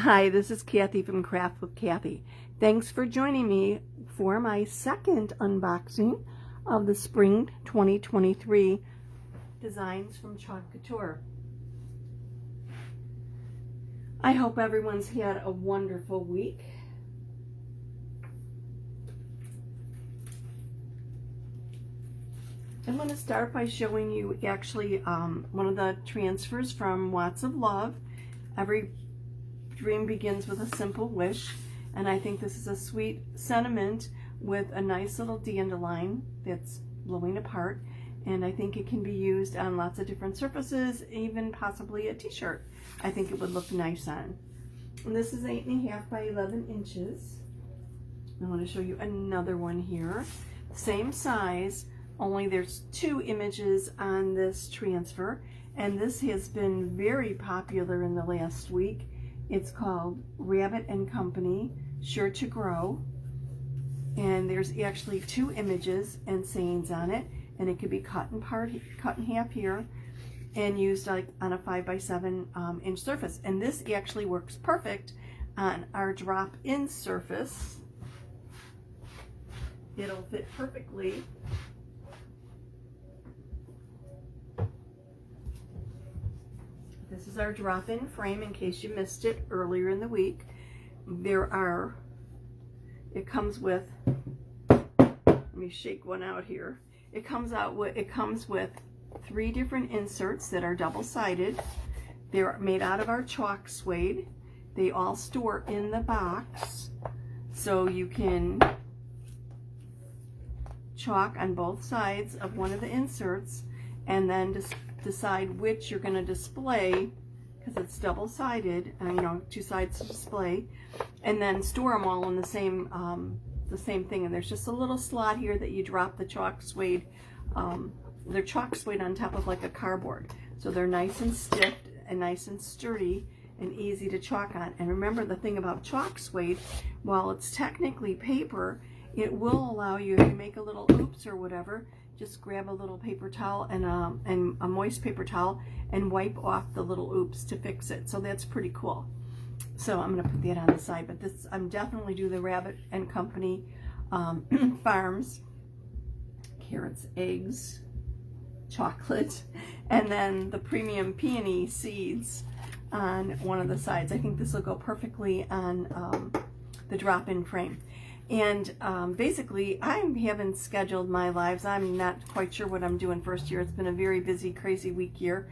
Hi, this is Kathy from Craft with Kathy. Thanks for joining me for my second unboxing of the Spring 2023 designs from Couture. I hope everyone's had a wonderful week. I'm going to start by showing you actually one of the transfers from Watts of Love. Every dream begins with a simple wish, and I think this is a sweet sentiment with a nice little dandelion that's blowing apart, and I think it can be used on lots of different surfaces, even possibly a t-shirt. I think it would look nice on. And this is 8.5 by 11 inches. I want to show you another one here. Same size, only there's 2 images on this transfer, and this has been very popular in the last week. It's called Rabbit and Company, Sure to Grow, and there's actually 2 images and sayings on it, and it could be cut in half here and used like on a 5 by 7 inch surface. And this actually works perfect on our drop-in surface. It'll fit perfectly. This is our drop-in frame in case you missed it earlier in the week. It comes with, let me shake one out here. It comes with 3 different inserts that are double-sided. They're made out of our chalk suede. They all store in the box, so you can chalk on both sides of one of the inserts and then just decide which you're going to display, because it's double-sided, and 2 sides to display, and then store them all in the same thing. And there's just a little slot here that you drop the chalk suede. They're chalk suede on top of like a cardboard, so they're nice and stiff and nice and sturdy and easy to chalk on. And remember, the thing about chalk suede, while it's technically paper, it will allow you, if you make a little oops or whatever, just grab a little paper towel and a moist paper towel and wipe off the little oops to fix it. So that's pretty cool. So I'm going to put that on the side, but this, I'm definitely do the Rabbit and Company Farms, carrots, eggs, chocolate, and then the premium peony seeds on one of the sides. I think this will go perfectly on the drop-in frame. And basically, I haven't scheduled my lives. I'm not quite sure what I'm doing first year. It's been a very busy, crazy week here,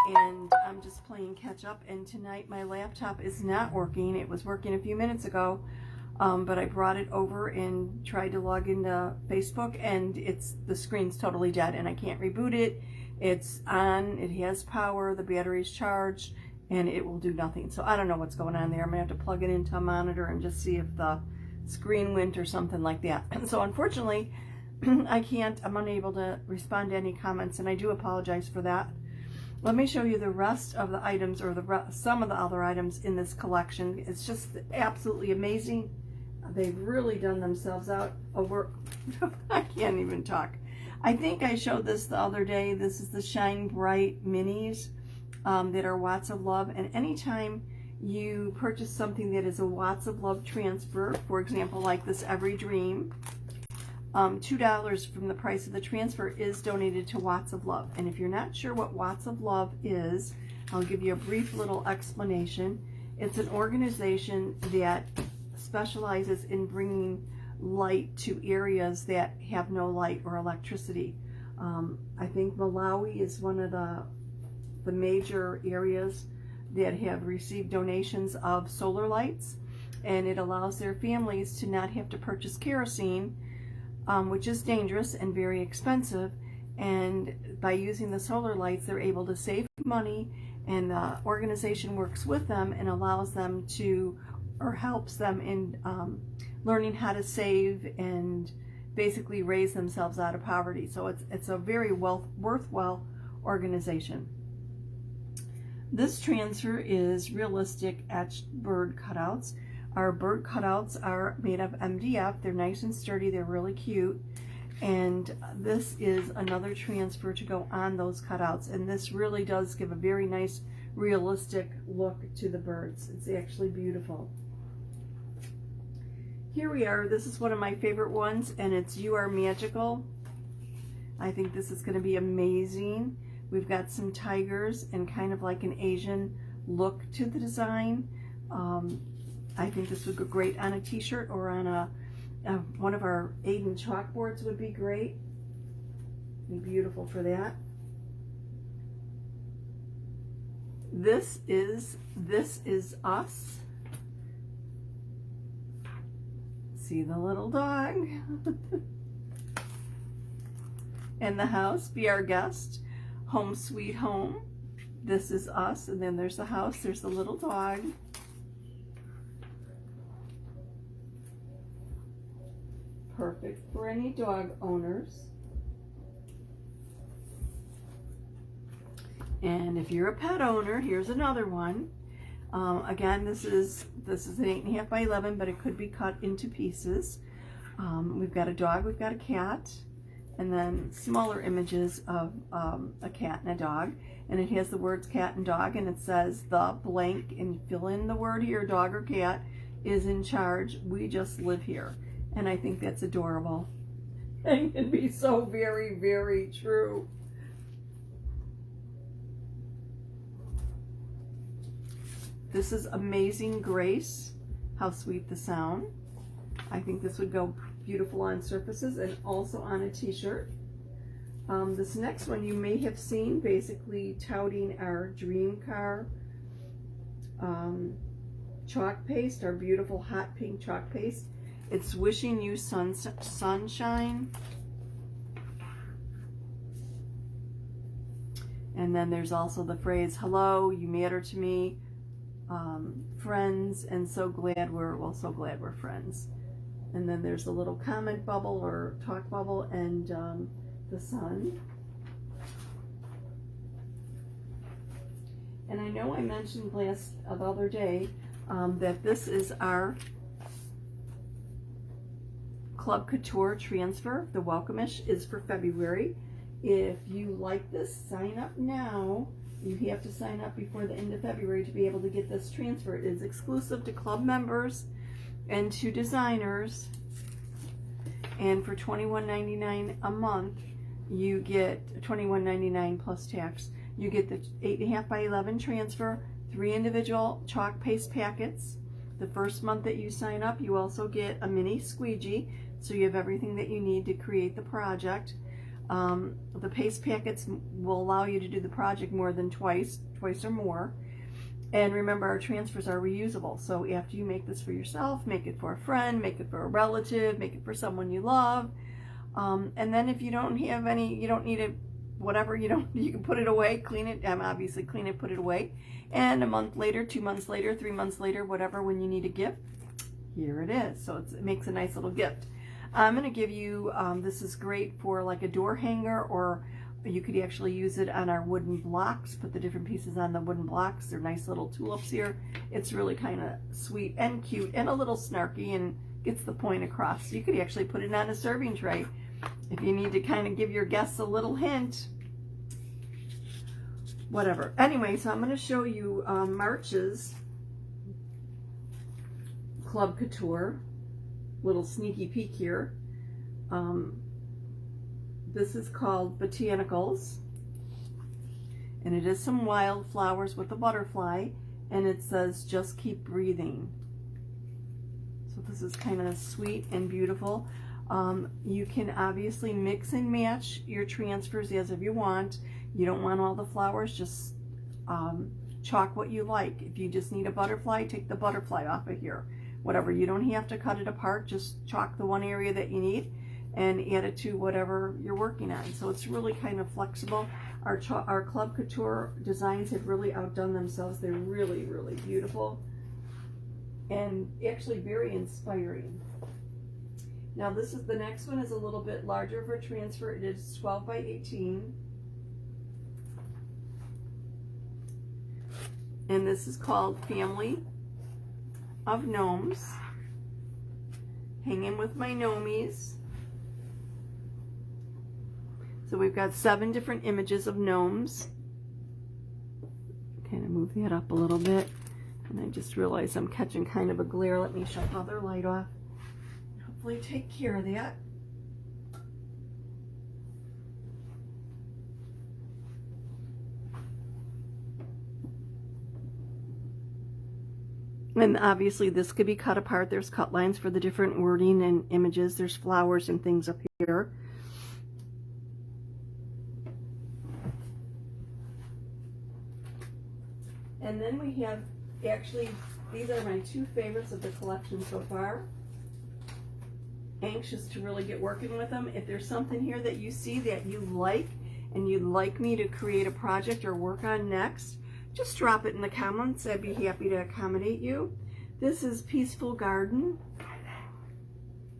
and I'm just playing catch up. And tonight my laptop is not working. It was working a few minutes ago, but I brought it over and tried to log into Facebook, and the screen's totally dead, and I can't reboot it. It's on, it has power, the battery's charged, and it will do nothing. So I don't know what's going on there. I'm gonna have to plug it into a monitor and just see if the screen went or something like that. And so unfortunately, I'm unable to respond to any comments, and I do apologize for that. Let me show you the rest of the items, or some of the other items in this collection. It's just absolutely amazing. They've really done themselves out over. I can't even talk. I think I showed this the other day. This is the Shine Bright minis that are Watts of Love, and anytime you purchase something that is a Watts of Love transfer, for example, like this Every Dream, $2 from the price of the transfer is donated to Watts of Love. And if you're not sure what Watts of Love is, I'll give you a brief little explanation. It's an organization that specializes in bringing light to areas that have no light or electricity. I think Malawi is one of the major areas that have received donations of solar lights, and it allows their families to not have to purchase kerosene, which is dangerous and very expensive. And by using the solar lights, they're able to save money, and the organization works with them and allows them to, or helps them in learning how to save and basically raise themselves out of poverty. So it's a very worthwhile organization. This transfer is realistic etched bird cutouts. Our bird cutouts are made of MDF. They're nice and sturdy. They're really cute. And this is another transfer to go on those cutouts. And this really does give a very nice realistic look to the birds. It's actually beautiful. Here we are. This is one of my favorite ones, and it's You Are Magical. I think this is going to be amazing. We've got some tigers and kind of like an Asian look to the design. I think this would go great on a t-shirt, or on a one of our Aiden chalkboards would be great. Be beautiful for that. This is us. See the little dog. And the house, Be Our Guest, Home Sweet Home. This is us, and then there's the house, there's the little dog. Perfect for any dog owners. And if you're a pet owner, here's another one. Again, this is an 8.5 by 11, but it could be cut into pieces. We've got a dog, we've got a cat, and then smaller images of a cat and a dog. And it has the words cat and dog, and it says the blank, and fill in the word here, dog or cat is in charge. We just live here. And I think that's adorable. And can be so very, very true. This is Amazing Grace. How sweet the sound. I think this would go beautiful on surfaces and also on a t-shirt. This next one you may have seen, basically touting our dream car chalk paste, our beautiful hot pink chalk paste. It's Wishing You Sunshine. And then there's also the phrase, hello, you matter to me, friends, and so glad we're friends. And then there's a little comment bubble or talk bubble, and the sun. And I know I mentioned the other day that this is our Club Couture transfer. The Welcome-ish is for February. If you like this, sign up now. You have to sign up before the end of February to be able to get this transfer. It is exclusive to club members and to designers. And for $21.99 a month, you get $21.99 plus tax. You get the 8.5 by 11 transfer, 3 individual chalk paste packets. The first month that you sign up, you also get a mini squeegee, so you have everything that you need to create the project. The paste packets will allow you to do the project more than twice or more. And remember, our transfers are reusable. So after you make this for yourself, make it for a friend, make it for a relative, make it for someone you love. And then if you don't have any, you don't need it, whatever, you can put it away, clean it, obviously clean it, put it away. And a month later, 2 months later, 3 months later, whatever, when you need a gift, here it is. So it makes a nice little gift. I'm going to give you, this is great for like a door hanger, or you could actually use it on our wooden blocks, put the different pieces on the wooden blocks. They're nice little tulips here. It's really kind of sweet and cute and a little snarky and gets the point across. You could actually put it on a serving tray if you need to kind of give your guests a little hint. Whatever. Anyway, so I'm going to show you March's Club Couture. Little sneaky peek here. This is called Botanicals, and it is some wildflowers with a butterfly, and it says just keep breathing. So this is kind of sweet and beautiful. You can obviously mix and match your transfers as if you want. You don't want all the flowers, just chalk what you like. If you just need a butterfly, take the butterfly off of here. Whatever, you don't have to cut it apart, just chalk the one area that you need and add it to whatever you're working on. So it's really kind of flexible. Our Club Couture designs have really outdone themselves. They're really, really beautiful and actually very inspiring. Now this is, the next one is a little bit larger for transfer. It is 12 by 18. And this is called Family of Gnomes. Hanging with my gnomies. So we've got 7 different images of gnomes. Kind of move move that up a little bit. And I just realized I'm catching kind of a glare. Let me shut the other light off. Hopefully take care of that. And obviously this could be cut apart. There's cut lines for the different wording and images. There's flowers and things up here. And then we have, actually, these are my two favorites of the collection so far. Anxious to really get working with them. If there's something here that you see that you like and you'd like me to create a project or work on next, just drop it in the comments. I'd be happy to accommodate you. This is Peaceful Garden.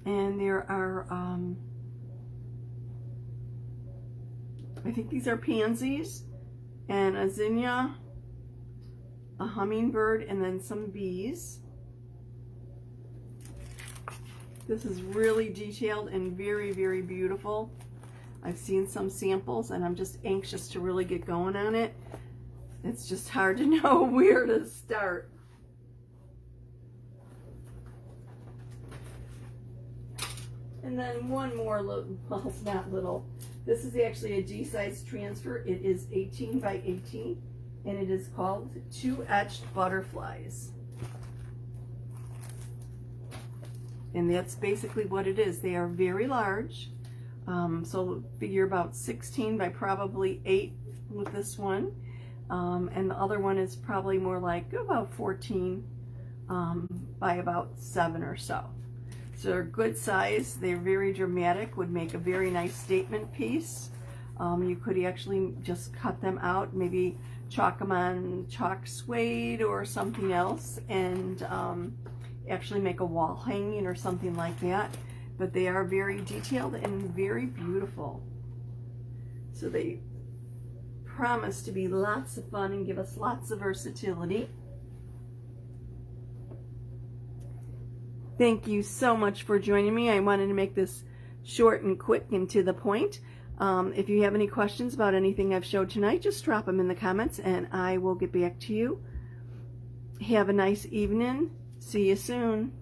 And there are, I think these are pansies and a zinnia, a hummingbird, and then some bees. This is really detailed and very, very beautiful. I've seen some samples and I'm just anxious to really get going on it. It's just hard to know where to start. And then one more little, well, it's not little. This is actually a D-size transfer. It is 18 by 18 and it is called Two Etched Butterflies. And that's basically what it is. They are very large. So figure about 16 by probably 8 with this one. And the other one is probably more like about 14 by about 7 or so. So they're good size. They're very dramatic, would make a very nice statement piece. You could actually just cut them out, maybe chalk them on chalk suede or something else, and actually make a wall hanging or something like that. But they are very detailed and very beautiful. So they promise to be lots of fun and give us lots of versatility. Thank you so much for joining me. I wanted to make this short and quick and to the point. If you have any questions about anything I've showed tonight, just drop them in the comments and I will get back to you. Have a nice evening. See you soon.